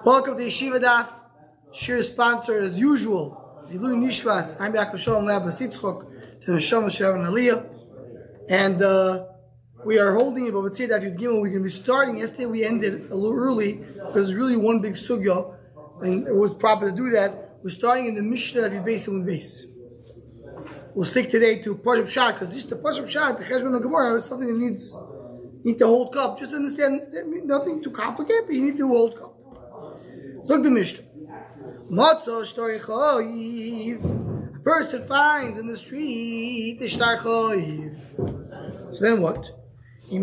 Welcome to Yeshiva Daf. Shir sponsored as usual. Ilu Nishvas. I'm back with Shalom Lab Basitchok to the Shalom Shirav and Aliyah. And we are holding it, but Metzia Daf Yud Gimel. We're going to be starting. Yesterday we ended a little early because it's really one big sugya, and it was proper to do that. We're starting in the Mishnah of Yud Beis and Beis. We'll stick today to Pashup Shah because this the Pashup Shah, the Cheshbon and Gemara is something that need to hold cup. Just understand, nothing too complicated, but you need to hold cup. So look at the Mishnah. Matzah shtar chayiv. A person finds in the street the shtar chayiv. So then what? If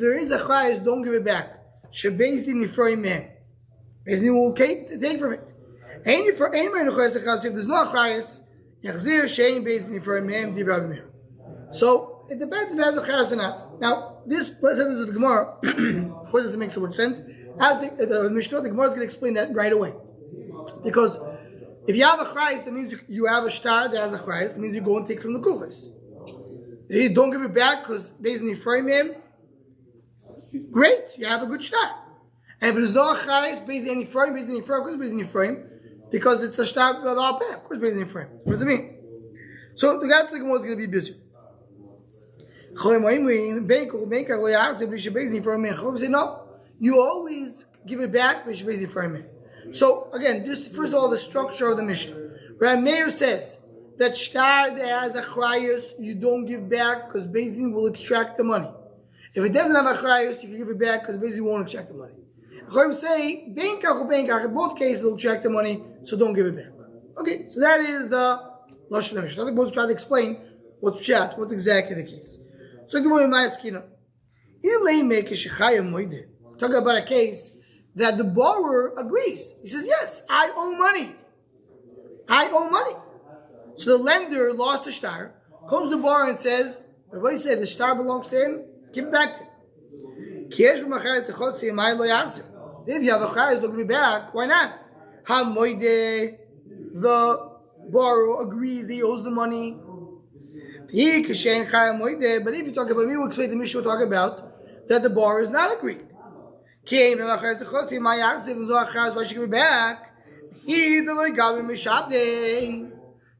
there is a chayis, don't give it back. Shebezdin nifroim mem. Bezdin will take from it. If there's no chayis, yachzir shein bezdin nifroim mem di Rabbi Meir. So it depends if it has a chayis or not. Now, this sentence of the Gemara, of course, doesn't make so much sense. As the Mishnah, the Gemara is going to explain that right away. Because if you have a chayis, that means you have a shtar that has a chayis, that means you go and take from the kuchos. You don't give it back because based on Ephraim, great, you have a good shtar. And if there's no chayis, based on Ephraim, of course, based on Ephraim, because it's a shtar of peh, of course, based on Ephraim. What does it mean? So the guy to the Gemara is going to be busy. Say no, you always give it back. So again, just first of all, the structure of the Mishnah. Rabbi Meir says that shtar that has a chrayus you don't give back because Bezin will extract the money. If it doesn't have a chrayus, you can give it back because Bezin won't extract the money. Chachamim say in both cases they'll extract the money, so don't give it back. Okay, so that is the lashon Mishnah. I think we'll try to explain what's exactly the case. So talking about a case that the borrower agrees. He says, yes, I owe money. So the lender lost the shtar, comes to the borrower and says, everybody said the shtar belongs to him, give it back to him. If you have a chayes, don't give it back. Why not? The borrower agrees that he owes the money. But if you talk about me, we'll explain the Mishnah, we'll talk about that the borrower is not agreed. Why should you give it back?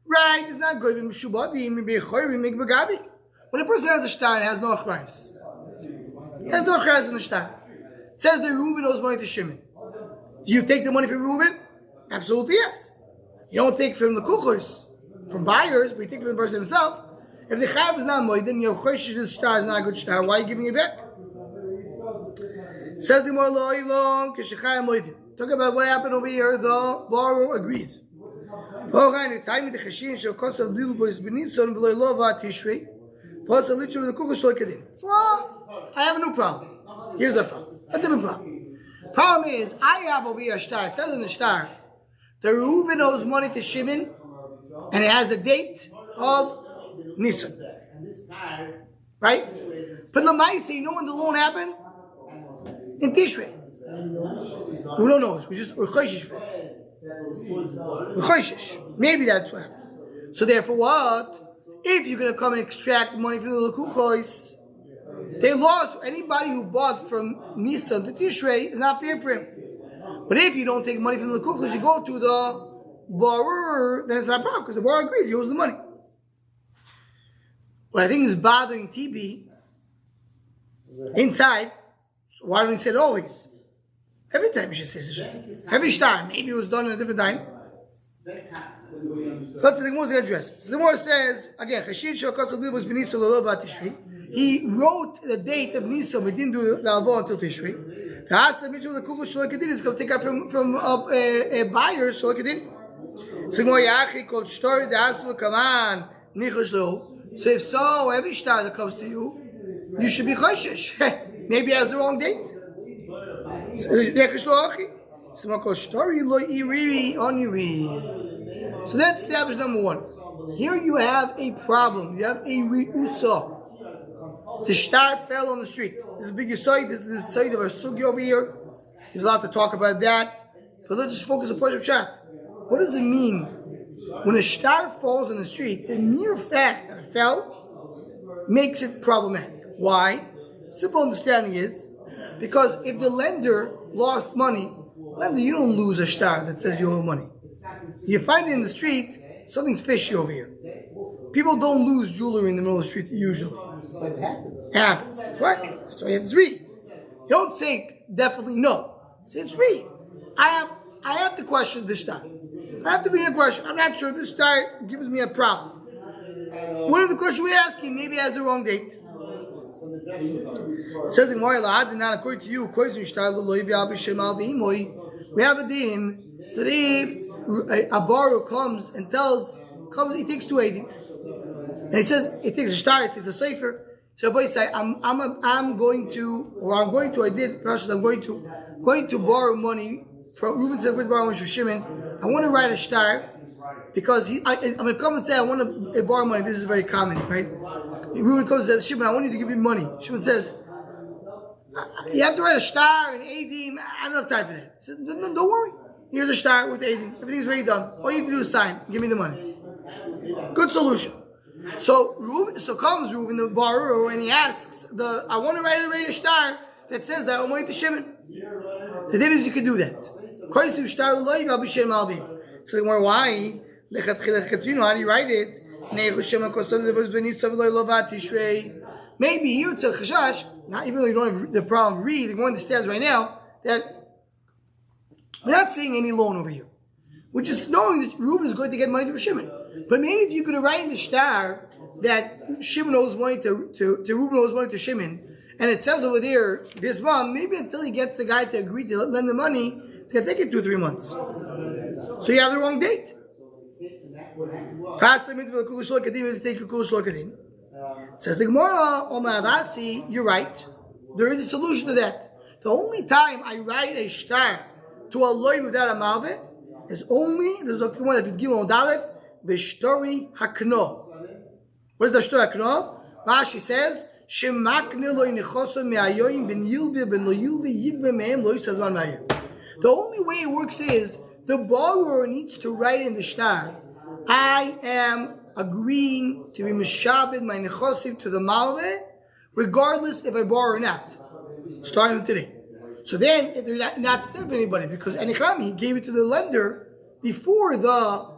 Right, it's not good. When a person has a shtar and has no achrayus, in the shtar. It says that Reuben owes money to Shimon. Do you take the money from Reuben? Absolutely yes. You don't take from the kuchos, from buyers, but you take from the person himself. If the chayav is not moed, then your choshish this shtar is not a good shtar. Why are you giving it back? Says the more lo ilom k'shechayim moed. Talk about what happened over here. The borrower agrees. Well, I have a new problem. Here's a problem. A different problem. Problem is, I have over here a shtar. It says in the shtar, the Reuven owes money to Shimon, and it has a date of Nisan. Right? But Lamaisi, you know when the loan happened? In Tishrei. We don't know. We're choshish for this. We're choshish. Maybe that's what happened. So therefore what? If you're going to come and extract money from the Lekuchos, they lost. Anybody who bought from Nisan to Tishrei is not fair for him. But if you don't take money from the Lekuchos, you go to the borrower, then it's not a problem because the borrower agrees, he owes the money. What I think is bothering TB inside, so why don't we say it always? Every time you should say such a thing. Every shtar, maybe it was done in a different time. So that's the Gemara going to address it. So the Gemara says, again, he wrote the date of Nisan, but didn't do the Alvo until Tishrei. The Kuchos Sholekadin is going to take out from a buyer, Sholekadin. So So if so, every shtar that comes to you, you should be choshish. Maybe he has the wrong date. So that's established number one. Here you have a problem. You have a ri'usa. The shtar fell on the street. This is a big yisoid. This is the side of our sugi over here. He's allowed to talk about that. But let's just focus on Pashup Shat. What does it mean when a shtar falls on the street? The mere fact that it fell makes it problematic. Why? Simple understanding is, because if the lender lost money, lender, you don't lose a star that says you owe money. You find it in the street, something's fishy over here. People don't lose jewelry in the middle of the street usually. But it happens. It happens. Right? So you have to read. You don't say definitely no. Say it's read. I have to question this star. I have to bring a question. I'm not sure this star gives me a problem. What are the questions we're asking? Maybe it has the wrong date. Says the Gemara, not according to you, we have a din that if a borrower comes, he takes 2 eidim. And he says, he takes a star, he takes a sefer. So boy say, I'm going to borrow money from Reuben said, going to borrow money from Shimon. I want to write a star because I'm going to come and say, I want to borrow money. This is very common, right? Reuben comes and says, Shimon, I want you to give me money. Shimon says, you have to write a star and eidim. I don't have time for that. He says, no, don't worry. Here's a star with eidim. Everything's already done. All you have to do is sign. Give me the money. Good solution. So comes Reuben, the borrower, and he asks, I want to write already a star that says that I owe money to Shimon. The thing is, you can do that. So why? How do you write it? Maybe you tell Chashash, not even though you don't have the problem of read, the one understands right now that we're not saying any loan over here. We're just knowing that Reuben is going to get money from Shimon. But maybe if you could write in the star that Shimon owes money to Reuben owes money to Shimon, and it says over there this month, maybe until he gets the guy to agree to lend the money, it's going to take it 2 or 3 months. So you have the wrong date. Says the Gemara, you're right. There is a solution to that. The only time I write a star to a loy without a malveh is only, there's a Gemara that you give on Dalef, B'shtori hakno. What is the shtori hakno? Rashi says, Shemakne lo yinechoso me'ayoyim ben yilve ben lo yilve yidbe me'em lo yisazman ma'ayim. The only way it works is, the borrower needs to write in the shtar, I am agreeing to be mishabed my nechosim to the malveh, regardless if I borrow or not. Starting today. So then, they're not still for anybody, because he gave it to the lender before the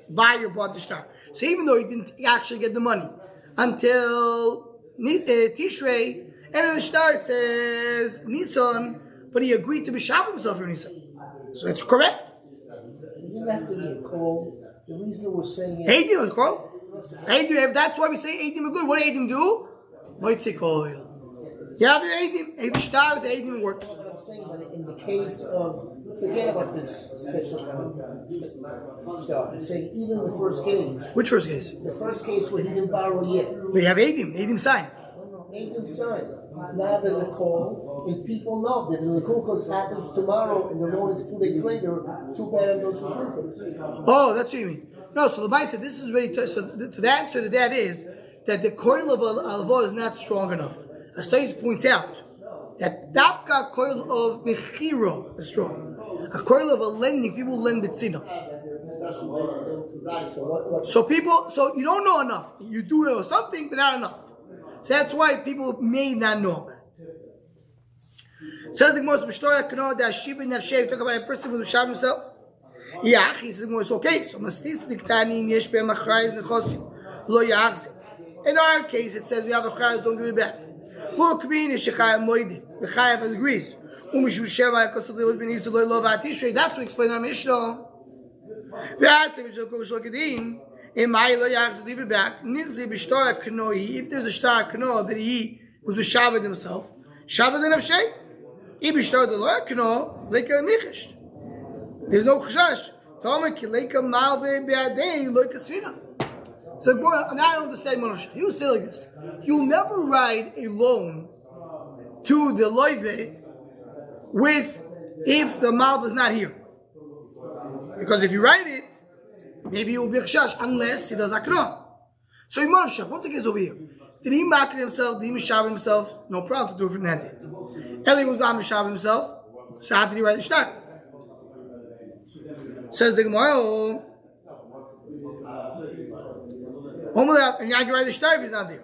buyer bought the shtar. So even though he didn't actually get the money until Tishrei, and in the shtar it says Nisan, but he agreed to be mishabed himself for Nisan. So that's correct. Doesn't have to be a call. The reason we're saying Eidim is called. Eidim, if that's why we say Eidim are good, what do Eidim do? Moitzi koil. You have your Eidim. Eidim star with Eidim works. what I'm saying, but in the case of, forget about this special star. I'm saying even in the first case. Which first case? The first case where he didn't borrow yet. We have Eidim. Eidim sign. No, Eidim sign. Now there's a call, and people know that the Lekukas happens tomorrow, and the loan is 2 days later. Too bad on those Lekukas. Oh, that's what you mean. No, so the Bible said this is ready. So the answer to that is that the coil of alvo is not strong enough. As Tais points out, that dafka coil of mechiro is strong. A coil of a lending, people lend bitzina. So you don't know enough. You do know something, but not enough. So that's why people may not know about it. Says the most B'shtoya Kano that Shiba Nafshay, talk about a person who shot himself. Yeah, he says it's okay. So Mastis Diktani Yesh Be Machrayz Nechosim Lo Yachzim. In our case, it says we have a chrayz, don't give it back. Who Kvin is Shechayav Moidi. The Chayav agrees. Umishu Sheva Kosov Levot Ben Yisrael Lo Lovat Tishrei. That's what explain our Mishnah. V'asim Yisrael Kol Shol Kedin. If there's a star kno that he was Shabbat himself, Shabbat and Avshay. There's no chashash. So now I don't understand. You say like this: you'll never write a loan to the loive with if the malva is not here, because if you write it, maybe it will be chashash unless he does akra. So Imam Shach, what's the case over here? Did he market himself? Did he mishav himself? No problem to do it from that date. Eli was not mishav himself. So how did he write the shtar? Says the Gemara. And I can write the shtar if he's not there.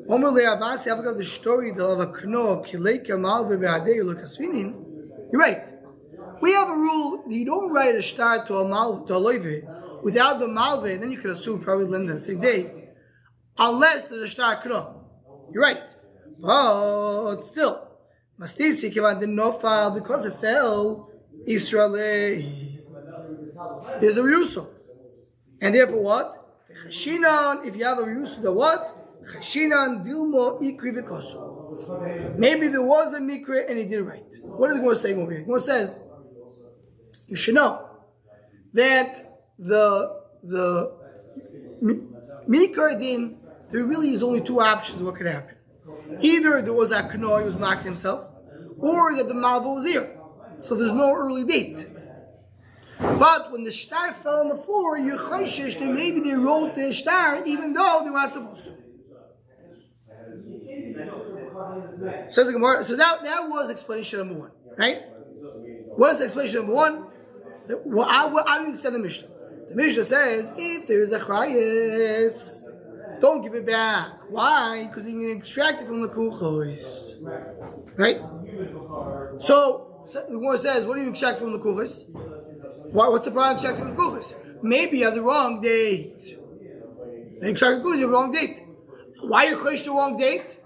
Omer le'avasi, I forgot the story of a kno, kileka malve be'adei lokasvinin. You're right. We have a rule that you don't write a star to a malve, to a loive, without the malve, and then you could assume probably lend the same day, unless there's a star kno. You're right. But still, mastisi kivan did not fall because it fell, Israel. There's a ryuso. And therefore what? Chashinan, if you have a ryuso, the what? Chashinan dilmo ikri v'kosov. Maybe there was a mikra and he did right. What is the Gemara saying over here? The Gemara says, you should know that the mikra din, there really is only two options what could happen. Either there was a kno, he was marking himself, or that the malva was here. So there's no early date. But when the star fell on the floor, you're chayshish that maybe they wrote the star even though they weren't supposed to. Says the Gemara. So that was explanation number one, right? What is explanation number one? I didn't understand the Mishnah. The Mishnah says if there is a chrayas, don't give it back. Why? Because you can extract it from the kuchos, right? So the Gemara says, what do you extract from the kuchos? What's the problem extracting from the kuchos? Maybe you have the wrong date. You extract the kuchos, you have the wrong date. Why you chayish the wrong date?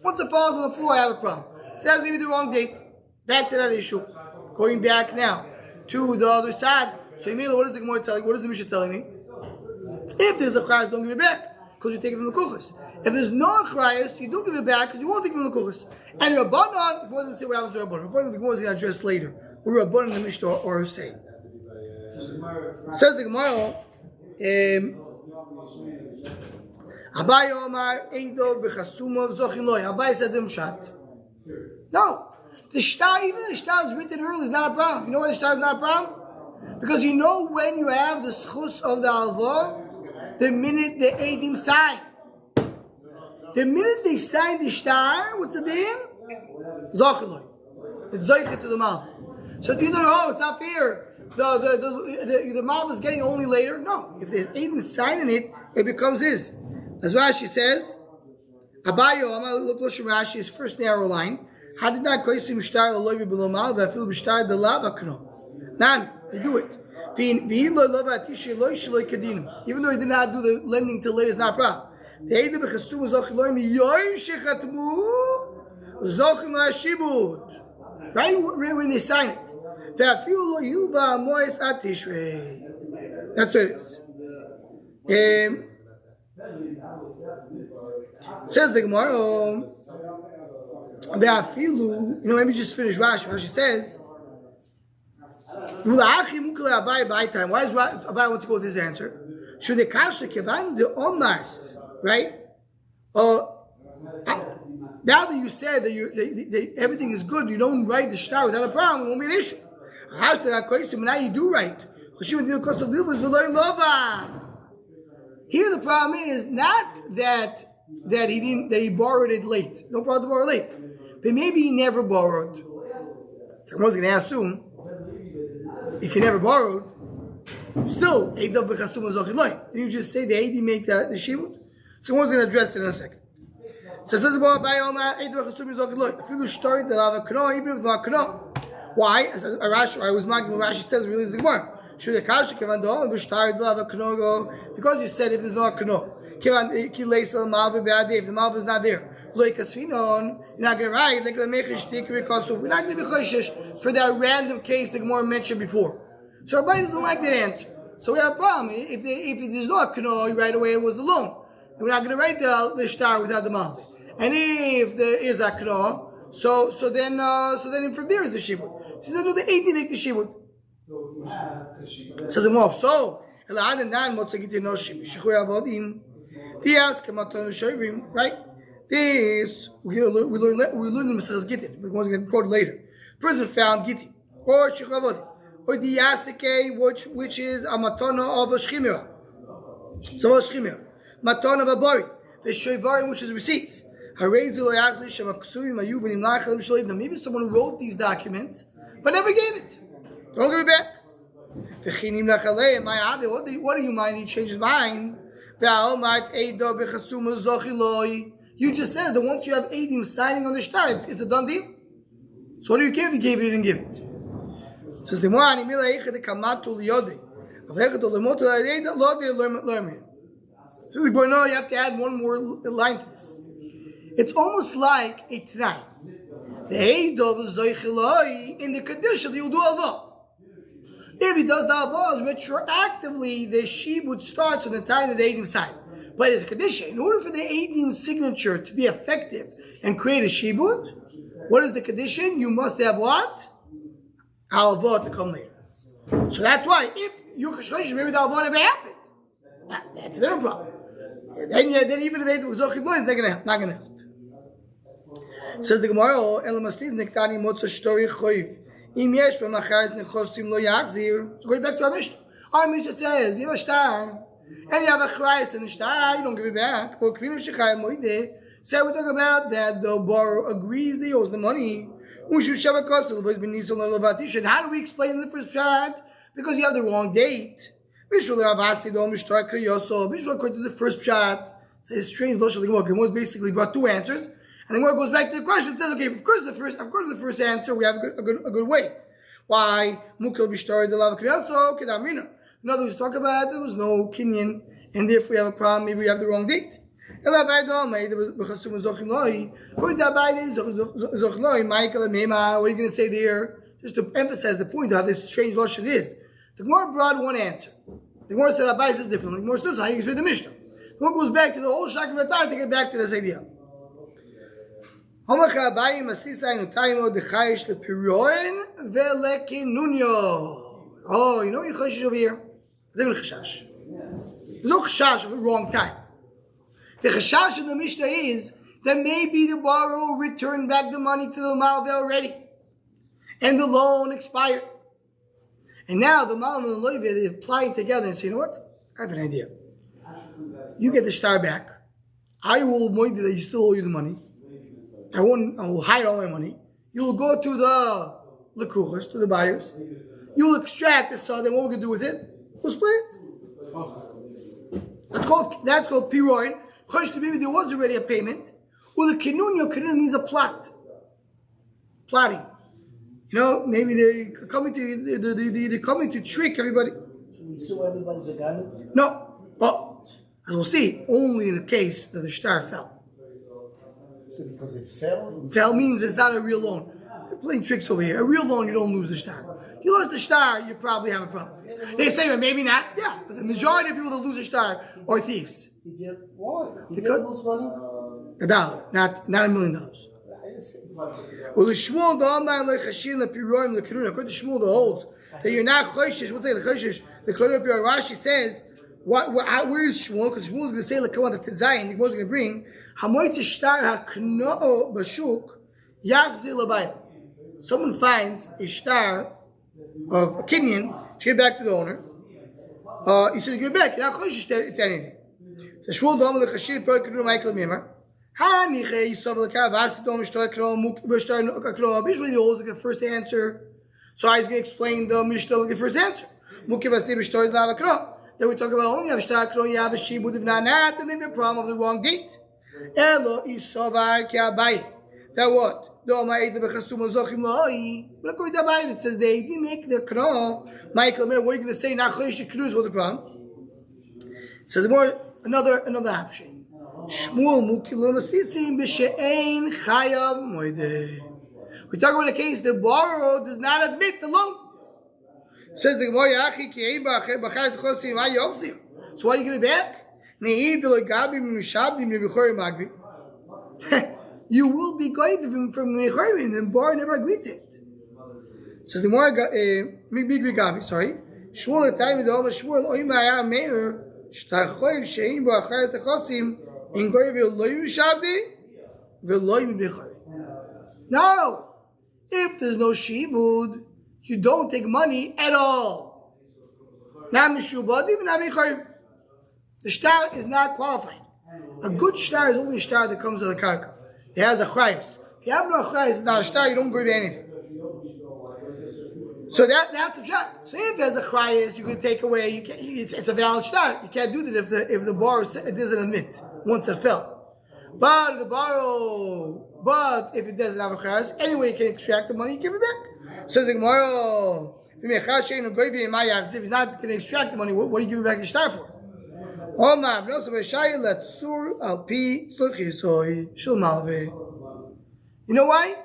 Once it falls on the floor, I have a problem. So that's maybe the wrong date. Back to that issue. Going back now to the other side. So Yemela, what is the Gemara telling? What is the Mishnah telling me? If there's a chrayas, don't give it back because you take it from the kuchos. If there's no chrayas, you don't give it back because you won't take it from the kuchos. And Rabbanan, the Gemara doesn't say what happens to Rabbanan. Rabbanan, the Gemara is going to address later. What Rabbanan in the Mishnah or saying. Says the Gemara. Abai Omar Eido b'chasumov zochin loy. Abai said the Mshat. No, the shtar, even the shtar is written early, is not a problem. You know why the shtar is not a problem? Because you know when you have the schus of the alva, the minute the Eidim sign. The minute they sign the shtar, what's the din? Zochin loy. It's zoichet to the mouth. So do you know? Oh, it's not fair. The mouth is getting only later. No, if the Eidim signing it, it becomes his. As Rashi says, Abayo, look Rashi's first narrow line. How did not koisim shtar l'loivi below mal v'afil b'shtar de lava kno? Nami, they do it. Even though he did not do the lending till later, it's not a problem. The Eid b'chasum zochin loy miyoyim shechatmu zochin lo hashibut. Right when they sign it. V'afil lo yuva mois at tishrei. That's what it is. Says the Gemara, let me just finish Rashi. Rashi says, why does Abai want to go with his answer? Should the kasha kevan the omars, right? Now that you said that everything is good, you don't write the shtar without a problem, it won't be an issue. Now you do write. Here the problem is not that he borrowed it late. No problem to borrow late. But maybe he never borrowed. So I was going to assume if he never borrowed, still Eidav b'chasum zochid loy. Did you just say the Eidi make the shivut? So I was going to address it in a second. So it says about Bayoma Eidav b'chasum zochid loy. If you started the lava kno, even if not kno. Why? As Rashi, I was marking what Rashi says really the Gemara. Should the kasha kevan do b'shtar lava kno go? Because you said if there's no kno. If the malva is not there, you're not going to write. We're not going to be chayshish for that random case the Gemara mentioned before. So everybody doesn't like that answer. So we have a problem. If there's no kno, right away it was the loan. We're not going to write the star without the malva. And if there is a kno, so then from there is the shibud. She said no, the 80 make the shibud. Says the Gemara. So right? This we learn in Masechus Gittin. We're going to quote later. Person found Gittin or Shechavodi or the Yasike, which is a matana of a shchimera. So a shchimera, matana of a bari, the shoivarim, which is receipts. Maybe someone who wrote these documents but never gave it. Don't give it back. What do you mind? He changed his mind. You just said that once you have Eidim signing on the shtar, it's a done deal. So what do you give? You gave it, you didn't give it. Says the more So the boy, no, you have to add one more line to this. It's almost like a Tanai. The Eidov Zoichiloi in the condition you'll do Avah. If he does the Avah, retroactively the Shibud starts from the time of the Eidim sign. But there's a condition. In order for the Eidim signature to be effective and create a Shibud, what is the condition? You must have what? Al-Avah to come later. So that's why if you maybe the Avah never happened. That's their problem. Then even if they was Zochiloi, it's not gonna help. Says the Gemara, Elamastiz Nektani Motza Shtori Choiv. Im Yesh B'Macharis Nechosim Lo Yachzir. So going back to our Mishnah. Our Mishnah says, you have a star, and you have a Chrais and a star, you don't give it back. For Kvinu Shechai Moide, say we talk about that the borrower agrees that he owes the money. How do we explain in the first shot? Because you have the wrong date. According to the first shot, it's strange. The Gemara basically brought two answers. And the Gemara goes back to the question and says, okay, according to the first answer, we have a good way. Why? In other words, talk about there was no kinyan, and therefore we have a problem, maybe we have the wrong date. According to what are you going to say there? Just to emphasize the point of how this strange lashon is. The Gemara brought one answer. The Gemara said Abai says differently. The Gemara says how you explain the Mishnah. The Gemara goes back to the whole Shak Vatar to get back to this idea. Oh, you know your chashish over here? There's no chashash of the wrong time. The chashash in the Mishnah is that maybe the borrower returned back the money to the Malveh already. And the loan expired. And now the Malveh and the Loiveh, they're applying together and say, you know what? I have an idea. You get the star back. I will moid that you still owe you the money. I will hide all my money. You'll go to the lekuchas, to the buyers. You'll extract the sod, and what we're going to do with it? We'll split it. That's called piroin. Maybe there was already a payment. Well, the kinun means a plot. Plotting. You know, maybe they're coming to trick everybody. Should we sue everybody's a gun? No. But, as we'll see, only in a case that the star fell. So because it fell? Fell means it's not a real loan. They're playing tricks over here. A real loan, you don't lose the star. You lost the star, you probably have a problem. They say, well, maybe not. Yeah, but the majority of people that lose a star are thieves. Why? Did you lose money? $1, not $1 million. Well, the Shmuel, the Amar, the Chashin, the Piroim, the Kiruna, according to Shmuel, the holds that you're not Choshish. What's the Choshish? The Kiruna Piroim. Rashi says, where is Shmuel? Because Shmuel is going to say, like, what the Tzayin, the Gemara is going to bring, Hamoitz Shtar HaKno'o Bashuk, Yachzir Labayim. Someone finds a star of a Kenyan, she give back to the owner. He says, give it back. You're not Choshish to anything. The Shmuel, the Amar, the Chashin, the Piroim, Michael Mimar. Usually he holds like the first answer. So he's going to explain the Mishnah like the first answer. Then we talk about only have shtar kro, you have a shibud, if not, then they have a problem of the wrong date. That what? But according to Abai, it says they didn't make the kro. Michael, what are you going to say? What's the problem? It says more another option. Shmuel Mukilo Mastisim B'She'ein Chayav Moedeh. We talk about a case the borrower does not admit the loan. Says the Gemara Yachi Ki Ein B'Chayz Chosim Ay Yochzir. So why do you give it back? Ne'id L'Gabi M'Mishabdim L'Bichori Magbi. You will be going from Mechorim, and the borrower never agreed to it. Says the Gemara Gabi. Sorry. Shmuel the time of the Omer Shmuel Oim Ha'Yam Meir Shtachoyv She'ein B'Chayz Chosim. No, if there's no shibud, you don't take money at all. The shtar is not qualified. A good shtar is only a shtar that comes with a karka. It has a chrayas. If you have no chrayas, it's not a shtar, you don't give anything. So that's the shot. So if there's a chrayas, you can take away. You can, it's a valid start. You can't do that if the bar doesn't admit once it fell. But if it doesn't have a chrayas, anyway, you can extract the money and give it back. So the Gemara, if he's not going to extract the money, what are you giving back the start for? You know why?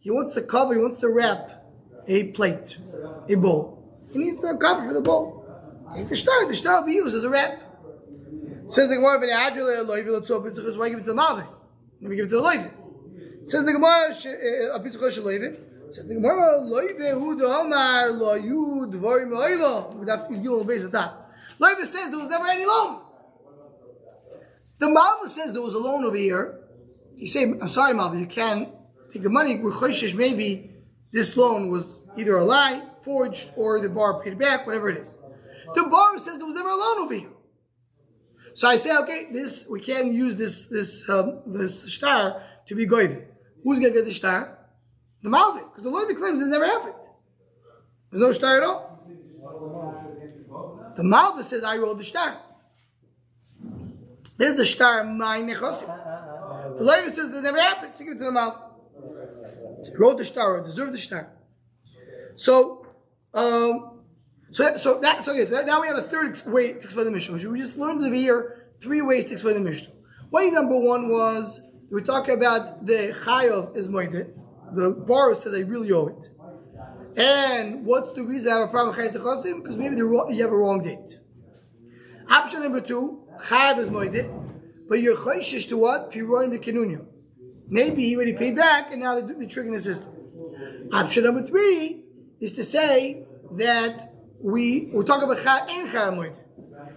He wants to cover. He wants to wrap a plate, a bowl. He needs a cover for the bowl. Take the star. The star will be used as a wrap. Says the Gemara, why give it to the Malve? Let me give it to the Loive. Says the Gemara, says the Gemara, Loive hu d'omar lo yud dvorim lo'ilo. Without giving a base at top. Loive says there was never any loan. The Malve says there was a loan over here. You say, I'm sorry, Malve, you can't take the money. We're choishish, maybe this loan was either a lie, forged, or the bar paid it back, whatever it is. The bar says there was never a loan over here. So I say, okay, we can't use this star to be goyve. Who's going to get the star? The Malvi, because the Loivi claims it never happened. There's no star at all. The Malvi says, I rolled the star. There's the star, my nechosim. The Loivi says that never happened. So give it to the Malvi. Wrote the star or deserved the star. So now we have a third way to explain the Mishnah. We just learned over here 3 ways to explain the Mishnah. Way number 1 was we talking about the chayav is moide. The borrower says I really owe it. And what's the reason I have a problem with chayes dechosim? Because maybe you have a wrong date. Option number 2, chayav is moide, but you're chayshish to what? Piron v'kenunya. Maybe he already paid back, and now they're triggering the system. Option number 3 is to say that we're talking about Cha and Cha Moed.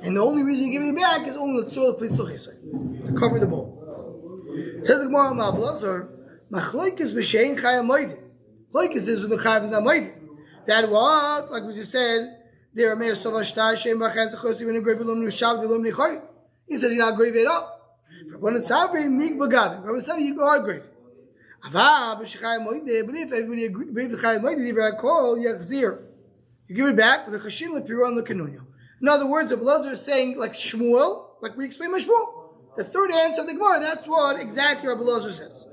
And the only reason you're giving it back is only to cover the bowl. Says the Gemara, Machlokes b'shein Cha Moed. Machlokes is when the Cha is not Moed. That what? Like we just said, there are Meir Sova Shtar, Shem Bachaz Chosim, and a grave alum Nishav, the alum Nichori. He says you're not grave it up. When it's happening, mig bagavi. When it's happening, you are grave. But if everybody agrees, but if the chayim moide, if I call yachzir, you give it back to the chashim lepiron lekenunya. In other words, Abelazar is saying like Shmuel, like we explained by Shmuel. The third answer of the Gemara, that's what exactly Abelazar says.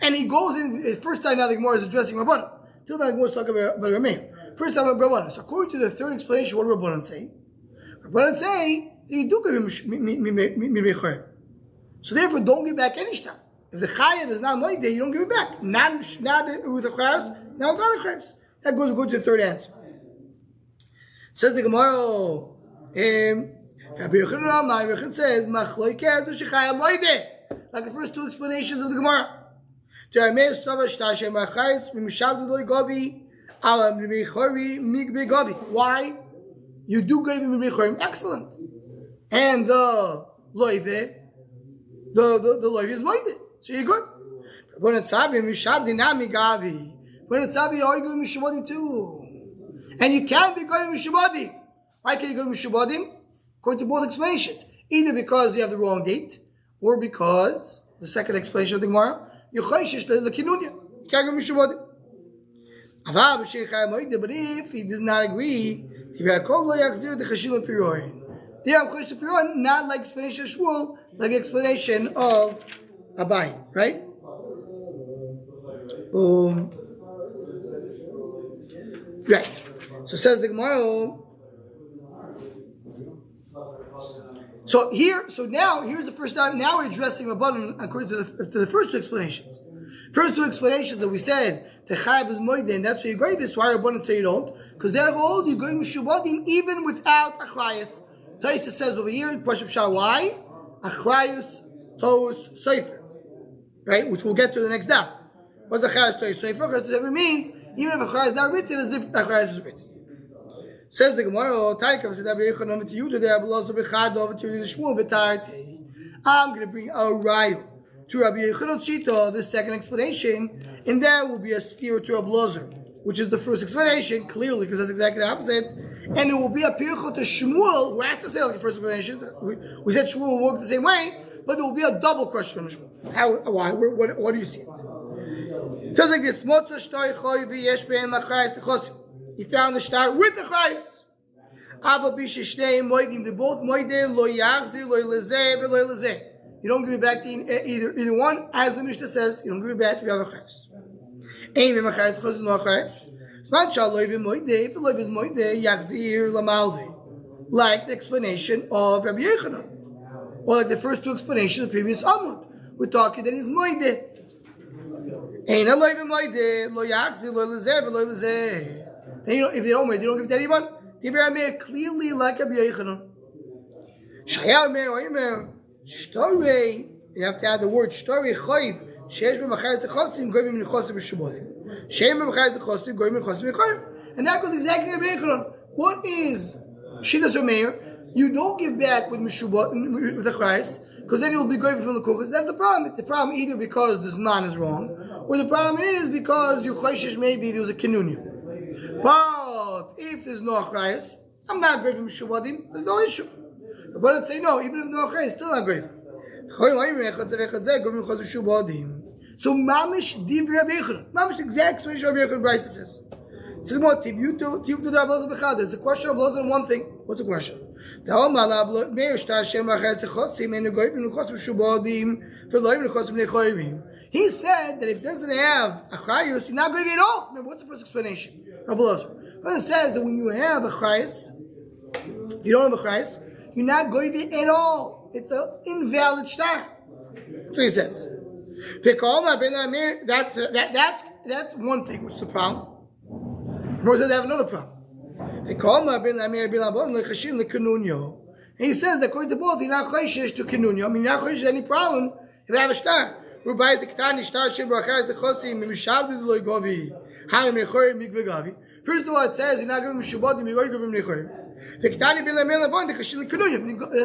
And he goes in, the first time now the Gemara is addressing Rabbanan. Till now the Gemara is talking about Rameir. First time about Rabbanan. So according to the third explanation, what do Rabbanan say? Rabbanan say, you do give him mi. So therefore, don't give back any shtar. If the chayav is not moide, you don't give it back. Not with a chayas, not without a chayas. That goes to the third answer. Says the Gemara, Rabbi Yochanan says, Machlokes b'shechayav moide. Like the first 2 explanations of the Gemara. Why? You do give him a excellent. And the loive, the loive is moide. So you're good. When it's Sabi, Mishabdi, Nami Gavi. When it's Sabi, you're going Mishabodim too. And you can't be going Mishabodim. Why can't you go Mishabodim? According to both explanations. Either because you have the wrong date, or because, the second explanation of the Gemara, you're Chayshish the Kinunya. You can't go Mishabodim. But if he does not agree, not like explanation of Shmuel, like explanation of Abai, right? Right. So says the Gemara. So now here's the first time. Now we're addressing Rabbanan according to the first 2 explanations. First 2 explanations that we said the chayav is moed, and that's why you agree. That's why Rabbanan say you don't, because they're old. You're going mishubadim even without achrayus. Taisa says over here, Pashup Shah, why achrayus tos sefer. Right, which we'll get to the next daf. What's achrayus toy sefer? Achrayus means even if achrayus is not written, as if achrayus is written. Says the Gemara, I'm going to bring a rayu to Rabbi Yochanan Shita, the second explanation, and that will be a steer to Abelazar, which is the first explanation, clearly, because that's exactly the opposite. And it will be a pircha to Shmuel, who has to say like the first explanation. We said Shmuel will work the same way, but there will be a double question on Shmuel. How? Why? What do you see? It says like this: he found the star with the chayus. Aval b'shishnei moedim, they both moedeh lo yachzir lo lezeh v'lo lezeh. You don't give it back to either one, as the Mishnah says. You don't give it back if you have a chayus. Ein v'ma chayus chayus no chayus. Sman shal loy v'moedeh. If the loy is moedeh yachzir lamalvi, like the explanation of Rabbi Yochanan, or like the first two explanations of the previous Amud. We're talking that he's moedeh. Ein loy v'moedeh lo yachzir lo lezeh v'lo lezeh. If they don't moedeh, they don't give it to anyone. They are clearly like Rabbi Yochanan. Shayal meir oimer. Shtorei, you have to add the word shtorei choiv. Sheish b'machayis echosim goyim m'nechosim b'shubodim. Sheim b'machayis echosim goyim m'nechosim b'choyim. And that goes exactly like Rabbi Yochanan. What is Shidas Meir? You don't give back with the Christ, because then you'll be going from the kuchas. That's the problem. It's the problem either because the zman is wrong, or the problem is because you choishish maybe there was a kinunya. But if there's no achrayas, I'm not going from Shubadim, there's no issue. But let's say no, even if no achrayas, still not going. So mamish div Rabbi Yochanan, mamish exact explanation of Rabbi Yochanan Bryce says. It says more tiyutu the Abloza bechad. It's a question of Abloza on one thing. What's the question? The Omal Meir Shtar Shem Achayis Echosim and Goyim Nechosim Shubadim Veloim Nechosim Nechoyim. He said that if it doesn't have achrayus, you're not going at all. Remember, what's the first explanation? Rabbi Elazar. It says that when you have achrayus, if you don't have achrayus, you're not going at all. It's an invalid shtar. That's what he says. That's one thing, which is the problem. Or says they have another problem. And he says that according to both, you're not chayshish to kinunyo. I mean, you're not chayshish any problem if they have a shtar. First of all, it says you're not giving mishubadim, you're going to give him nechorim. That's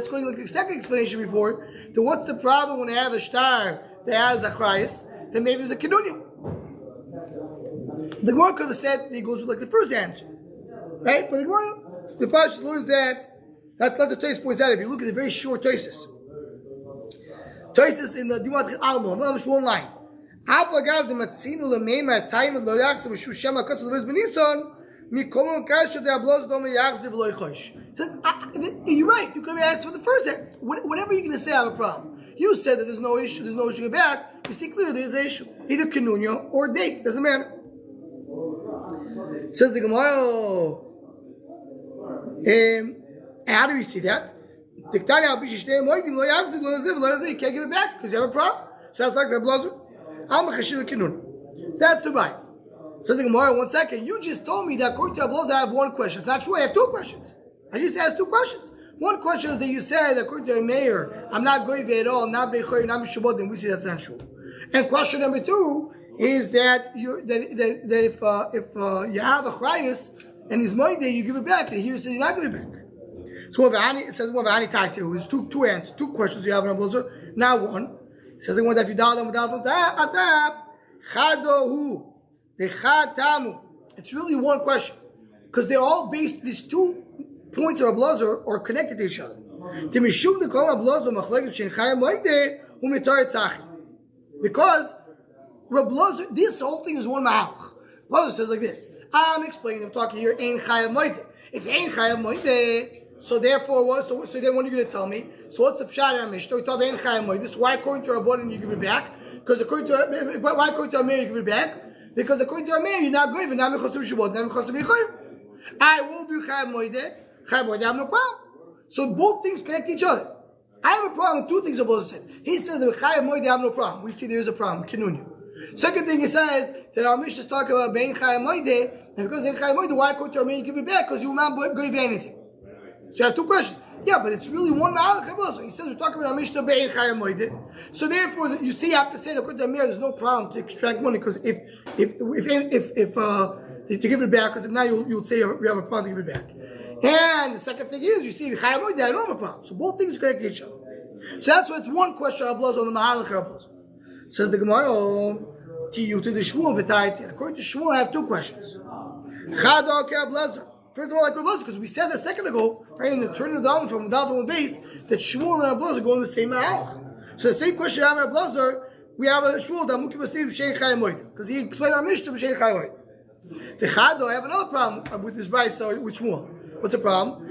going like the second explanation before. To what's the problem when they have a star that has a achrayus? Then maybe there's a kinunya. The Gemara could have said he goes with like the first answer, right? But the Pashas learns that that's not the Tosis points out. If you look at the very short Tosis in the Dimat Alma, one line. Avlagav the Matzinu leMeimar Taim lo Yachzev Shusham Akosel Leviz Benison Mikomon Kasha de Ablos Dom Yachzev lo Yichosh. You're right. You could have asked for the first answer. Whatever you're going to say, I have a problem. You said that there's no issue. There's no issue to go back. You see clearly there's an issue. Either Kinunya or date. Doesn't matter. Says the Gemara. How do we see that? You can't give it back because you have a problem. Sounds like the blazer. That's the right. Says the Gemara. 1 second. You just told me that according to blazer I have one question. It's not true. I have two questions. I just asked two questions. One question is that you said that according to a mayor, I'm not going at all. Not b'choy, not b'shubodim. We see that's not true. And question number 2 is that if you have a chrayus and he's moide, you give it back, and here you say you're not giving it back. So it says more of Ani Taiti, is two answers, two questions you have in a blazer. Now one. It says the one that you down without atap chadohu the chatamu. It's really one question because they're all based. These 2 points of a blazer are connected to each other. The mishum the kol blazer machlekes shenchayim moide umitar tzachi. Because Reb Blazer, this whole thing is one mahalach. Blazer says like this. I'm explaining, I'm talking here, Ein Chayav Moide. If Ein Chayav Moide, so therefore what? So then what are you going to tell me? So what's the pshat in our Mishnah? We talk about Ein Chayav Moide. So why according to Rabbanan you give it back? Because according to why according to Amir you give it back? Because according to Amir you're not going to not mechosim shabbat, not mechosim nichoyim. I will be Chayav Moide. Chayav Moide, I have no problem. So both things connect each other. I have a problem with 2 things Blazer said. He said that Chayav Moide I have no problem. We see there is a problem. Kinunya. Second thing he says that our Mishnah is talking about bein Chayav Moide, and because in Chayav Moide, why quote to Armenian give it back? Because you will not give anything. So you have 2 questions. Yeah, but it's really one ma'alach. So he says we're talking about our Mishnah bein Chayav Moide. So therefore, you see, you have to say that according to Amir, there's no problem to extract money because if to give it back, because if now you'll say you have a problem to give it back. And the second thing is, you see, Chayav Moide, I don't have a problem. So both things connect to each other. So that's why it's one question of Blazer on the ma'alach of Blazer. Says the Gemara, to the Shmuel b'tayit. According to Shmuel, I have 2 questions. Chadok Blazer. First of all, like Blazer, because we said a second ago, right in the turning of the down from the base, that Shmuel and Blazer go in the same ma'alach. So the same question I have Blazer, we have a Shmuel that Muki Basim Shein Chayav Moed, because he explained our Mishnah Shein Chayav Moed. The Chado, I have another problem with this brisa with Shmuel. What's the problem?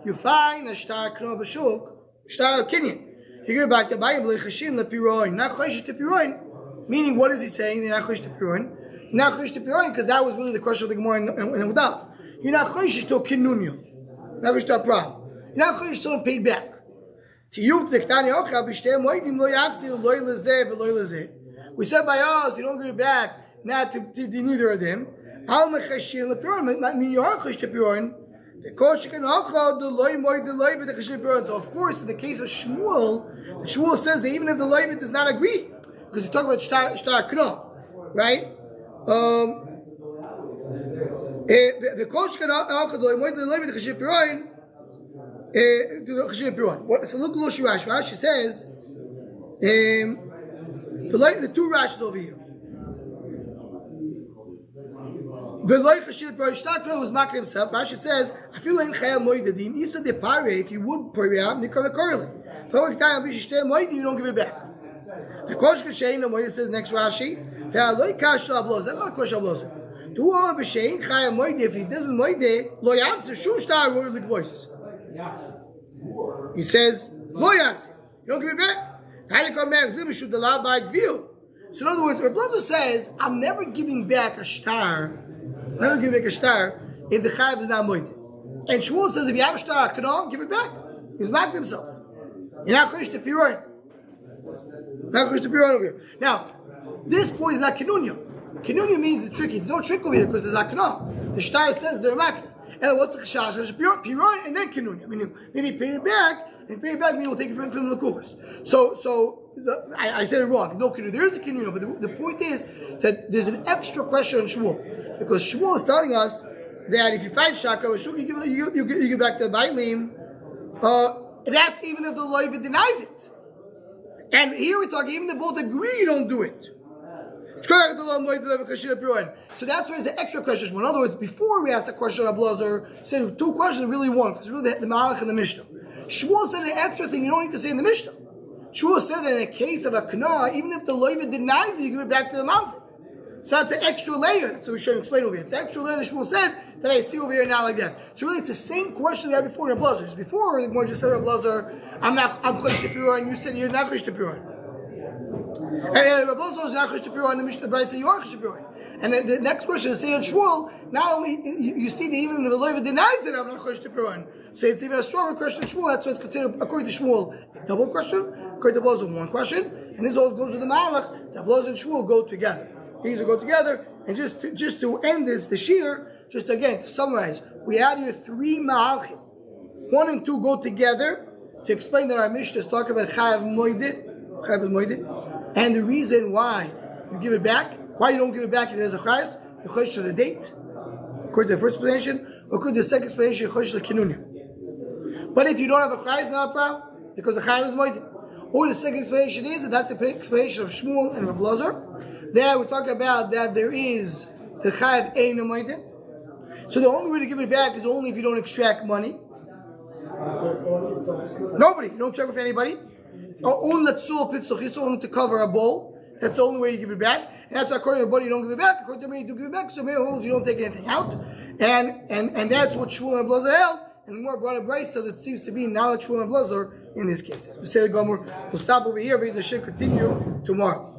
You find a star kno b'shuk, star of Kinyan. You get back to Bayim l'chashin lepiroin, not choishish tepiroin. Meaning, what is he saying? You're not choishish tepiroin. You're not choishish tepiroin because that was really the question of the Gemara in Udav. You're not choishish to kinunyo. Never start problem. You're not choishish to paid back. To you, the Ketani Ocha b'shtei moedim lo yachzil loy lezeh v'loy lezeh. We said by us, you don't give it back, not to neither of them. Al mechashin lepiroin, not mean you are choishish tepiroin. So of course, in the case of Shmuel, Shmuel says that even if the loyvet does not agree, because we talk about shtar kno, right? So look at Rashi. Rashi says the two Rashis over here. Was mocking himself. Rashi says, "I feel like moedim. Isa de pare. If you would pare out, nikar lekorli. You don't give it back." The kosh kashein the moedim says next Rashi. That's not a kosh ablozer. Do all b'shein chayam moedim. If he doesn't moedim, lo yachzer shum shtar royal voice. He says lo yachzer. You don't give it back. So in other words, Rabbi Loza says, "I'm never giving back a shtar." Never give back a star if the chayav is not moed. And Shmuel says if you have a star, give it back. He's mocking himself. You're not chosh to piroin. Not chosh to piroin over here. Now, this point is not kinunyo. Kinunyo means it's tricky. There's no trick over here because there's not kinah. The star says they're mocking. And what's the chash? Piroin and then kinunyo. Meaning maybe pay it back, and pay it back means we'll take it from the kuchos. So I said it wrong. No kinunyo. There is a kinunyo, but the point is that there's an extra question on Shmuel. Because Shmuel is telling us that if you find shaka or shuk, you give back to the bailim. That's even if the loiva denies it. And here we're talking, even if both agree, you don't do it. So that's why it's an extra question. In other words, before we asked the question of Blazer, say two questions, really one, because really the Malach and the Mishnah. Shmuel said an extra thing you don't need to say in the Mishnah. Shmuel said that in the case of a kana, even if the loiva denies it, you give it back to the mouth. So that's an extra layer. That's what we should explain over here. It's an extra layer that Shmuel said that I see over here now like that. So really, it's the same question we had before in Blazer. Just before, the more just said Blazer, I'm chosh to piroin, and you said you're not chosh to piroin. And Blazer is not chosh to piroin, the Mishnah Bride said you are chosh to piroin. And then the next question is saying Shmuel. Not only you see that even if the loiva denies it, I'm not chosh to piroin. So it's even a stronger question. Shmuel. That's why it's considered according to Shmuel a double question. According to Blazer, one question. And this all goes with the Malach. That Blazer and Shmuel go together. These will go together, and just to end this, the shir, just again to summarize, we had here three ma'alchim. 1 and 2 go together to explain that our Mishnah talk about chayav moedeh, and the reason why you give it back, why you don't give it back if there's a chayas, you chosh to the date, according to the first explanation, or according to the second explanation, you chosh to the kinunya. But if you don't have a chayas, not a problem, because the chayav is moedeh. Or the second explanation is that that's the explanation of Shmuel and Reb Lozer. There we talk about that there is the chayav ein moedeh. So the only way to give it back is only if you don't extract money. Nobody, you don't extract with anybody. Only only to cover a bowl. That's the only way you give it back. And that's according to the body you don't give it back. According to me you do give it back. So Meir holds you don't take anything out. And that's what Shmuel and Blazer held. And the more brought a brisa that seems to be now Shmuel and Blazer in these cases. We'll stop over here because it should continue tomorrow.